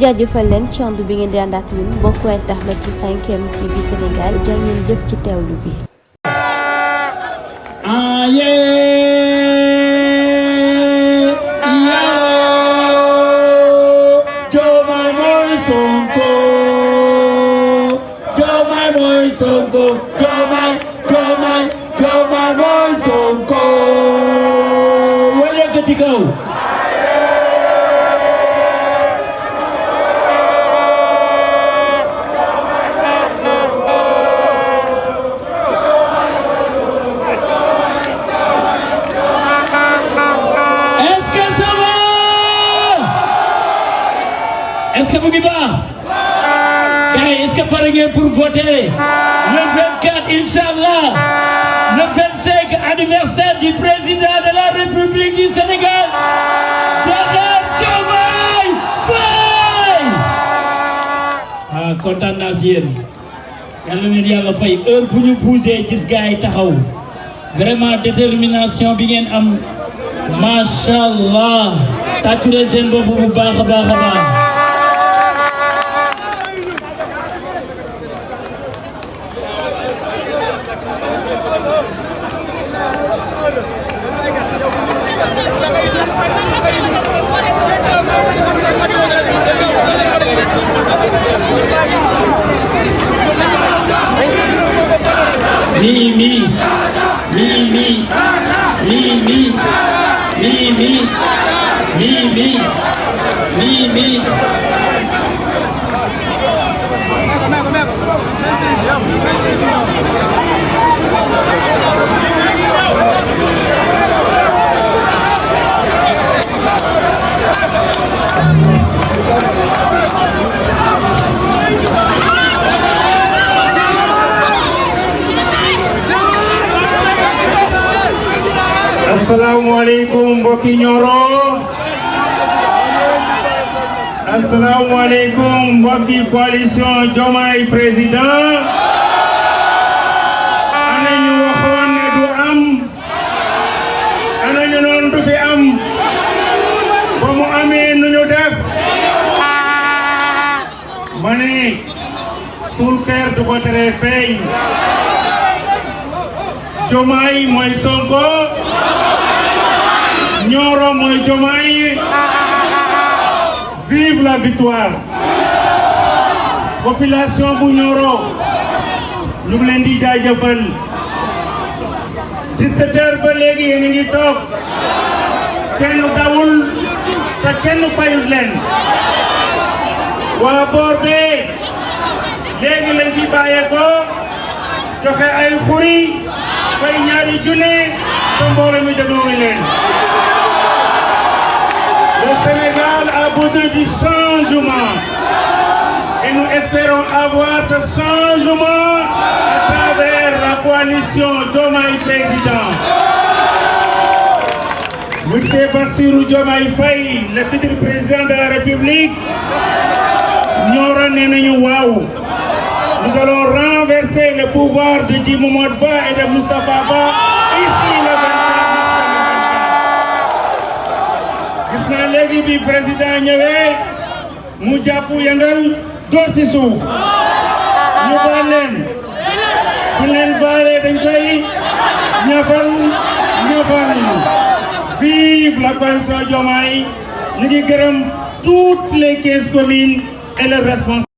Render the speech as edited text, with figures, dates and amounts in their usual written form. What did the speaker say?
jaajëfal leen ci ànd bi ngeen di ànd ak ñun mbokku internet bu 5M TV Sénégal jaa ngeen jëf ci teewlu bi. Diomaye mooy Sonko, Diomaye mooy Sonko, Diomaye mooy Sonko. Wala ko ci kaw. Est-ce que vous êtes là? Est-ce que vous êtes pour voter le 24, Inch'Allah, le 25 anniversaire du président de la République du Sénégal, Diomaye Faye? Ah, content naa si yéen. Yàlla na Yàlla fay heure bu ñu bougé gis gars yi taxaw. Vraiment détermination bi ngeen am, machallah. Tàccu leen seen bopp bu baax a baax a baax. Assalamualaikum mbokki Nioro. Assalamualaikum mbokki coalition Diomaye président. Ana ñu waxoon ne du am. Ana ñu noon du fi am. Ba mu amee nu ñu def. Ma ne suul kër du ko tere feeñ. Diomaye mooy Sonko. Nioro mooy Diomaye. Vive la victoire. Population bu Nioro ñu ngi leen di jaajëfal 17h ba léegi yéen a ngi toog kenn dawul te kenn fayut leen waa boor bee léegi lañ fi bàyyeekoo joxe ay xuri fay ñaari junne te mbooloo mi dégluwuñ leen. Le Sénégal a besoin du changement et nous espérons avoir ce changement à travers la coalition Diomaye président. Monsieur Bassirou Diomaye Faye, le futur président de la République, Nioro nee nañu waaw. Nous allons renverser le pouvoir de Dji Mamadou Ba et de Moustapha Ba ici le 24. Gis naa léegi bi président ñëwee mu jàpp yëngal door si suuf ñu baal leen bu leen baalee dañ koy ñafal. Vive la coalition Diomaye. Ñu ngi gërëm toutes les 15 communes et leurs responsables.